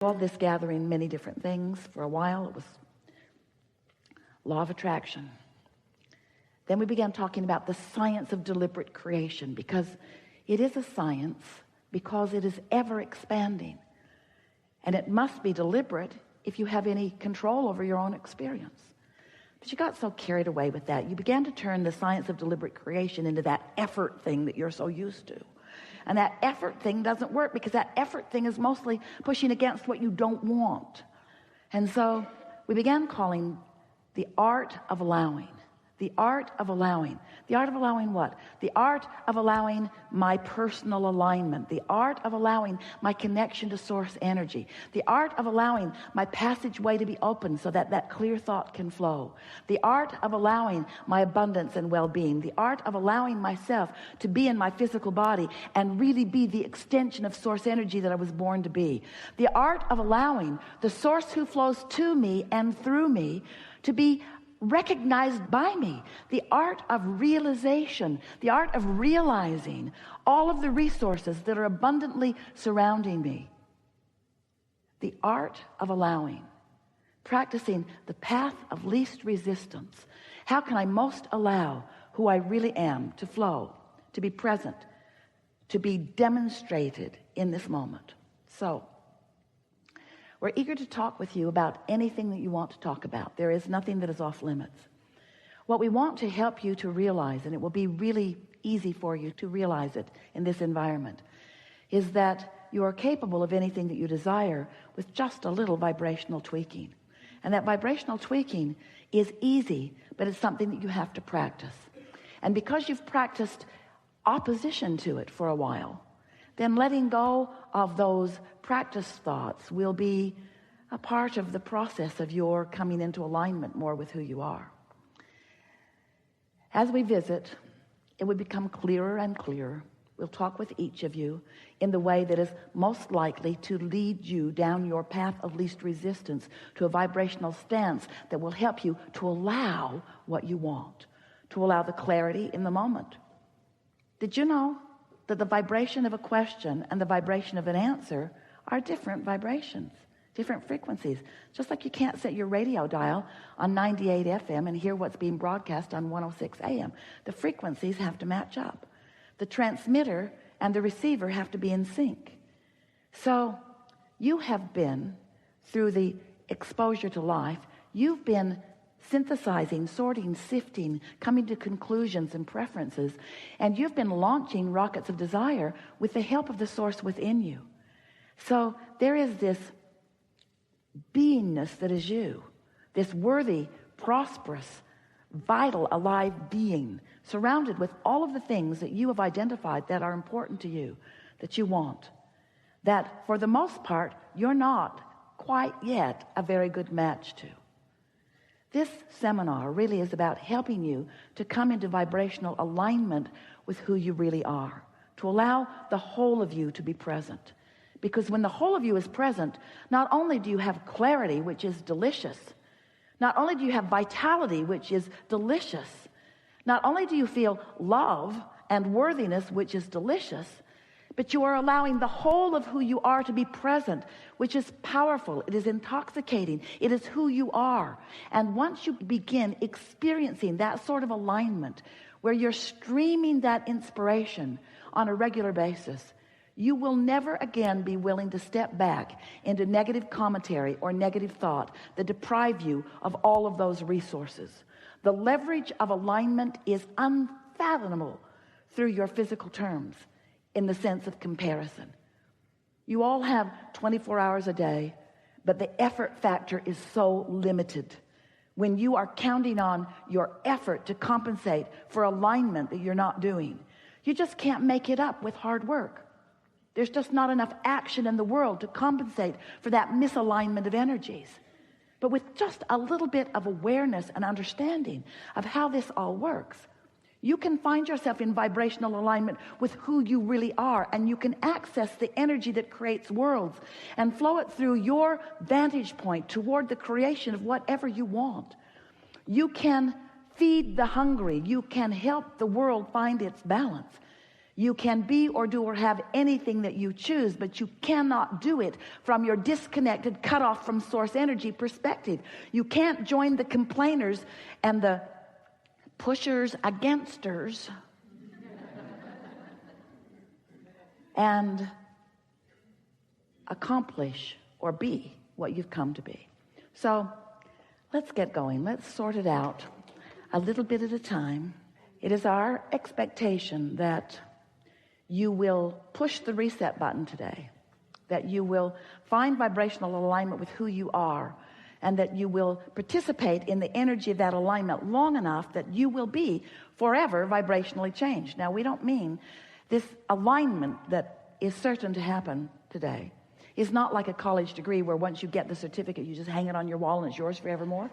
Called this gathering many different things. For a while it was law of attraction. Then we began talking about the science of deliberate creation, because it is a science, because it is ever expanding, and it must be deliberate if you have any control over your own experience. But you got so carried away with that, you began to turn the science of deliberate creation into that effort thing that you're so used to. And that effort thing doesn't work, because that effort thing is mostly pushing against what you don't want. And so we began calling the art of allowing. The art of allowing. The art of allowing what? The art of allowing my personal alignment. The art of allowing my connection to source energy. The art of allowing my passageway to be open so that that clear thought can flow. The art of allowing my abundance and well-being. The art of allowing myself to be in my physical body and really be the extension of source energy that I was born to be. The art of allowing the source who flows to me and through me to be recognized by me. The art of realization, the art of realizing all of the resources that are abundantly surrounding me. The art of allowing, practicing the path of least resistance. How can I most allow who I really am to flow, to be present, to be demonstrated in this moment? So we're eager to talk with you about anything that you want to talk about. There is nothing that is off limits. What we want to help you to realize, and it will be really easy for you to realize it in this environment, is that you are capable of anything that you desire with just a little vibrational tweaking. And that vibrational tweaking is easy, but it's something that you have to practice. And because you've practiced opposition to it for a while, then letting go of those practice thoughts will be a part of the process of your coming into alignment more with who you are. As we visit, it will become clearer and clearer. We'll talk with each of you in the way that is most likely to lead you down your path of least resistance to a vibrational stance that will help you to allow what you want, to allow the clarity in the moment. Did you know that the vibration of a question and the vibration of an answer are different vibrations, different frequencies? Just like you can't set your radio dial on 98 FM and hear what's being broadcast on 106 AM. The frequencies have to match up. The transmitter and the receiver have to be in sync. So you have been, through the exposure to life, you've been synthesizing, sorting, sifting, coming to conclusions and preferences, and you've been launching rockets of desire with the help of the source within you. So there is this beingness that is you, this worthy, prosperous, vital, alive being, surrounded with all of the things that you have identified that are important to you, that you want, that for the most part you're not quite yet a very good match to. This seminar really is about helping you to come into vibrational alignment with who you really are, to allow the whole of you to be present. Because when the whole of you is present, not only do you have clarity, which is delicious, not only do you have vitality, which is delicious, not only do you feel love and worthiness, which is delicious, but you are allowing the whole of who you are to be present, which is powerful. It is intoxicating. It is who you are. And once you begin experiencing that sort of alignment, where you're streaming that inspiration on a regular basis, you will never again be willing to step back into negative commentary or negative thought that deprive you of all of those resources. The leverage of alignment is unfathomable through your physical terms, in the sense of comparison. You all have 24 hours a day, but the effort factor is so limited. When you are counting on your effort to compensate for alignment that you're not doing, you just can't make it up with hard work. There's just not enough action in the world to compensate for that misalignment of energies. But with just a little bit of awareness and understanding of how this all works, you can find yourself in vibrational alignment with who you really are, and you can access the energy that creates worlds and flow it through your vantage point toward the creation of whatever you want. You can feed the hungry. You can help the world find its balance. You can be or do or have anything that you choose, but you cannot do it from your disconnected, cut off from source energy perspective. You can't join the complainers and the pushers againsters and accomplish or be what you've come to be. So let's get going. Let's sort it out a little bit at a time. It is our expectation that you will push the reset button today, that you will find vibrational alignment with who you are, and that you will participate in the energy of that alignment long enough that you will be forever vibrationally changed. Now, we don't mean this alignment that is certain to happen today is not like a college degree where once you get the certificate, you just hang it on your wall and it's yours forevermore.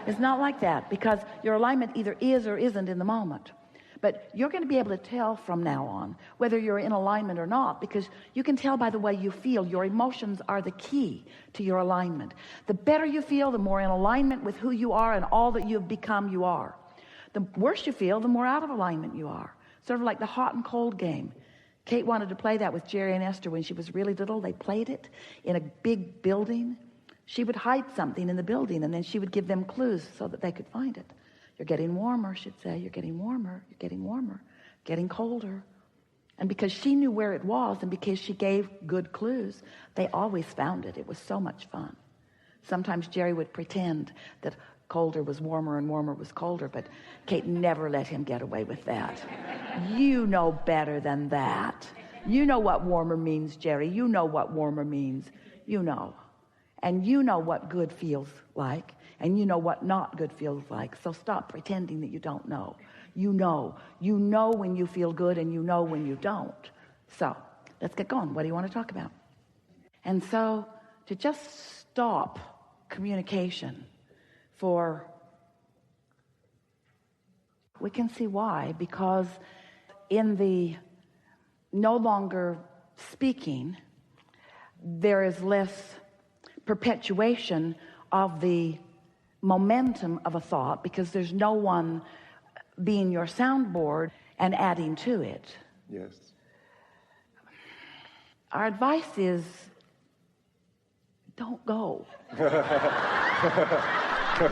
It's not like that, because your alignment either is or isn't in the moment. But you're going to be able to tell from now on whether you're in alignment or not, because you can tell by the way you feel. Your emotions are the key to your alignment. The better you feel, the more in alignment with who you are and all that you've become you are. The worse you feel, the more out of alignment you are. Sort of like the hot and cold game. Kate wanted to play that with Jerry and Esther when she was really little. They played it in a big building. She would hide something in the building, and then she would give them clues so that they could find it. You're getting warmer, she'd say. You're getting warmer. You're getting warmer. Getting colder. And because she knew where it was, and because she gave good clues, they always found it. It was so much fun. Sometimes Jerry would pretend that colder was warmer and warmer was colder, but Kate never let him get away with that. You know better than that. You know what warmer means, Jerry. You know what warmer means. You know. And you know what good feels like, and you know what not good feels like. So stop pretending that you don't know. You know. You know when you feel good, and you know when you don't. So let's get going. What do you want to talk about? And so to just stop communication we can see why, because in the no longer speaking, there is less perpetuation of the momentum of a thought, because there's no one being your soundboard and adding to it. Yes. Our advice is, don't go.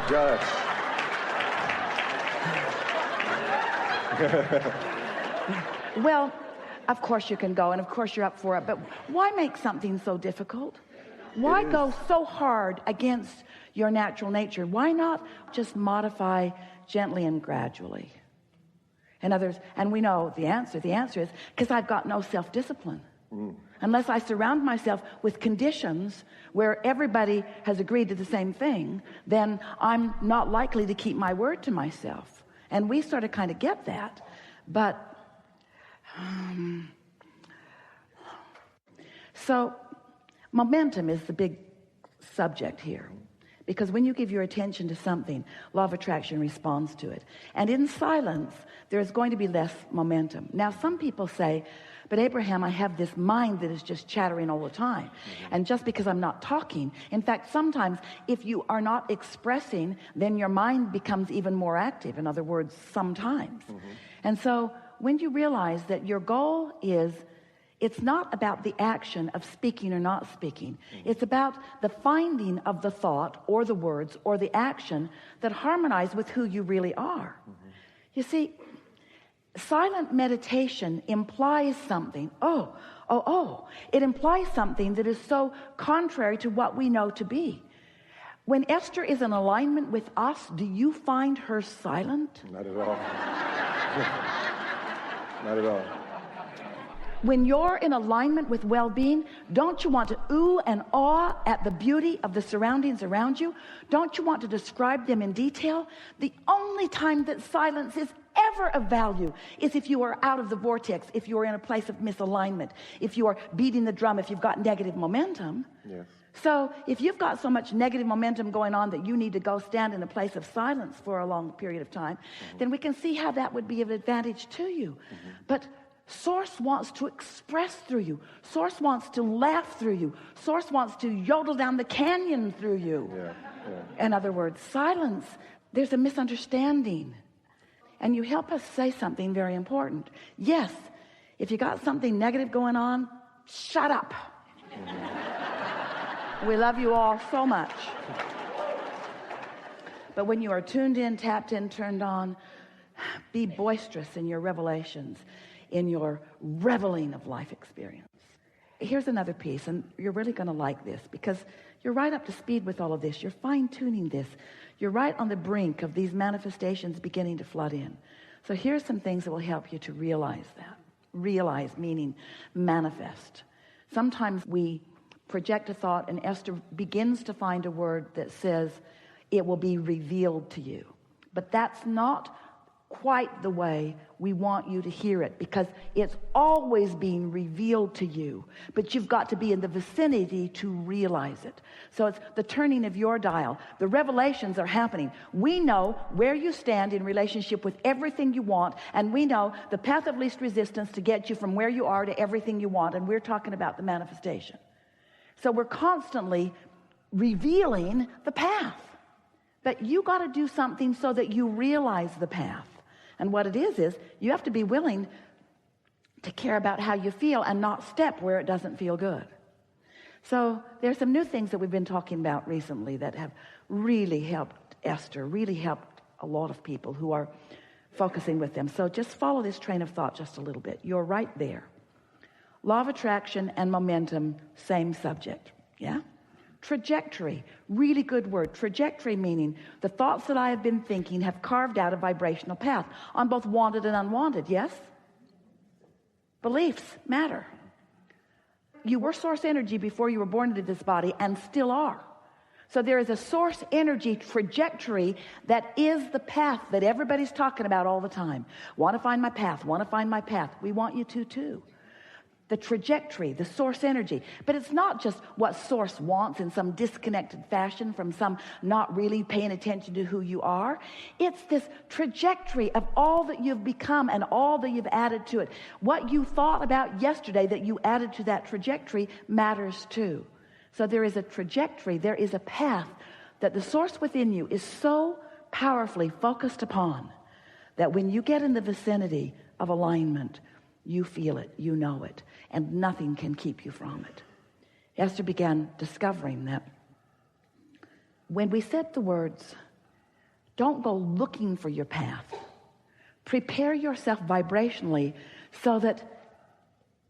Gosh. Well, of course you can go, and of course you're up for it, but why make something so difficult? Why go so hard against your natural nature? Why not just modify gently and gradually? And we know the answer. The answer is because I've got no self-discipline. Unless I surround myself with conditions where everybody has agreed to the same thing, then I'm not likely to keep my word to myself. And we sort of kind of get that. But so momentum is the big subject here. Because when you give your attention to something, law of attraction responds to it. And in silence, there is going to be less momentum. Now, some people say, but Abraham, I have this mind that is just chattering all the time. And just because I'm not talking, in fact, sometimes if you are not expressing, then your mind becomes even more active. In other words, sometimes. And so when you realize that your goal is, it's not about the action of speaking or not speaking. It's about the finding of the thought or the words or the action that harmonize with who you really are. You see, silent meditation implies something. It implies something that is so contrary to what we know to be. When Esther is in alignment with us, do you find her silent? Not at all. Not at all. When you're in alignment with well-being, don't you want to ooh and awe at the beauty of the surroundings around you? Don't you want to describe them in detail? The only time that silence is ever of value is if you are out of the vortex, if you are in a place of misalignment, if you are beating the drum, if you've got negative momentum. Yes. So if you've got so much negative momentum going on that you need to go stand in a place of silence for a long period of time, then we can see how that would be of advantage to you. But Source wants to express through you. Source wants to laugh through you. Source wants to yodel down the canyon through you. In other words, silence, there's a misunderstanding. And you help us say something very important. Yes, If you got something negative going on, shut up. We love you all so much. But when you are tuned in, tapped in, turned on, be boisterous in your revelations, in your reveling of life experience. Here's another piece, and you're really going to like this because you're right up to speed with all of this. You're fine-tuning this. You're right on the brink of these manifestations beginning to flood in. So here's some things that will help you to realize that. Realize meaning manifest. Sometimes we project a thought, and Esther begins to find a word that says it will be revealed to you. But that's not quite the way we want you to hear it, because it's always being revealed to you, but you've got to be in the vicinity to realize it. So it's the turning of your dial. The revelations are happening. We know where you stand in relationship with everything you want, and we know the path of least resistance to get you from where you are to everything you want, and we're talking about the manifestation. So we're constantly revealing the path, but you got to do something so that you realize the path. And what it is you have to be willing to care about how you feel and not step where it doesn't feel good. So there's some new things that we've been talking about recently that have really helped Esther, really helped a lot of people who are focusing with them. So just follow this train of thought just a little bit. You're right there. Law of attraction and momentum, same subject. Yeah? Trajectory, really good word. Trajectory meaning the thoughts that I have been thinking have carved out a vibrational path on both wanted and unwanted, yes? Beliefs matter. You were source energy before you were born into this body and still are. So there is a source energy trajectory that is the path that everybody's talking about all the time. Want to find my path, want to find my path. We want you to too. The trajectory, the source energy. But it's not just what source wants in some disconnected fashion from some not really paying attention to who you are. It's this trajectory of all that you've become and all that you've added to it. What you thought about yesterday that you added to that trajectory matters too. So there is a trajectory, there is a path that the source within you is so powerfully focused upon that when you get in the vicinity of alignment, you feel it, you know it, and nothing can keep you from it. Esther began discovering that when we said the words, don't go looking for your path, prepare yourself vibrationally so that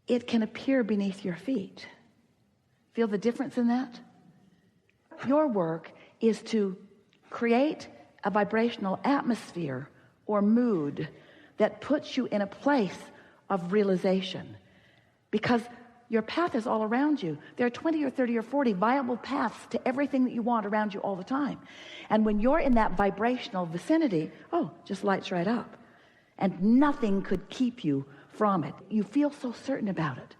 it can appear beneath your feet. Feel the difference in that? Your work is to create a vibrational atmosphere or mood that puts you in a place of realization, because your path is all around you. There are 20 or 30 or 40 viable paths to everything that you want around you all the time. And when you're in that vibrational vicinity, just lights right up. And nothing could keep you from it. You feel so certain about it.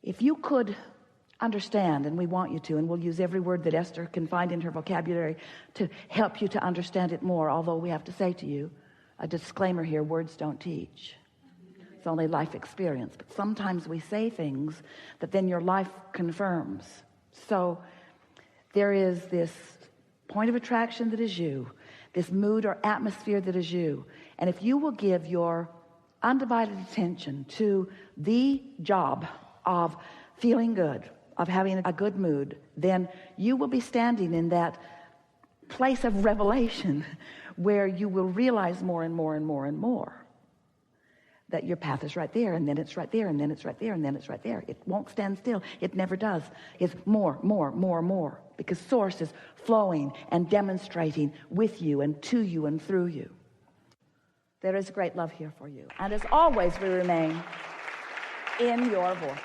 If you could understand, and we want you to, and we'll use every word that Esther can find in her vocabulary to help you to understand it more, although we have to say to you, a disclaimer here, words don't teach. It's only life experience. But sometimes we say things that then your life confirms. So there is this point of attraction that is you, this mood or atmosphere that is you. And if you will give your undivided attention to the job of feeling good, of having a good mood, then you will be standing in that place of revelation where you will realize more and more and more and more that your path is right there, and then it's right there, and then it's right there, and then it's right there. It won't stand still. It never does. It's more, because source is flowing and demonstrating with you and to you and through you. There is great love here for you. And as always, we remain in your vortex.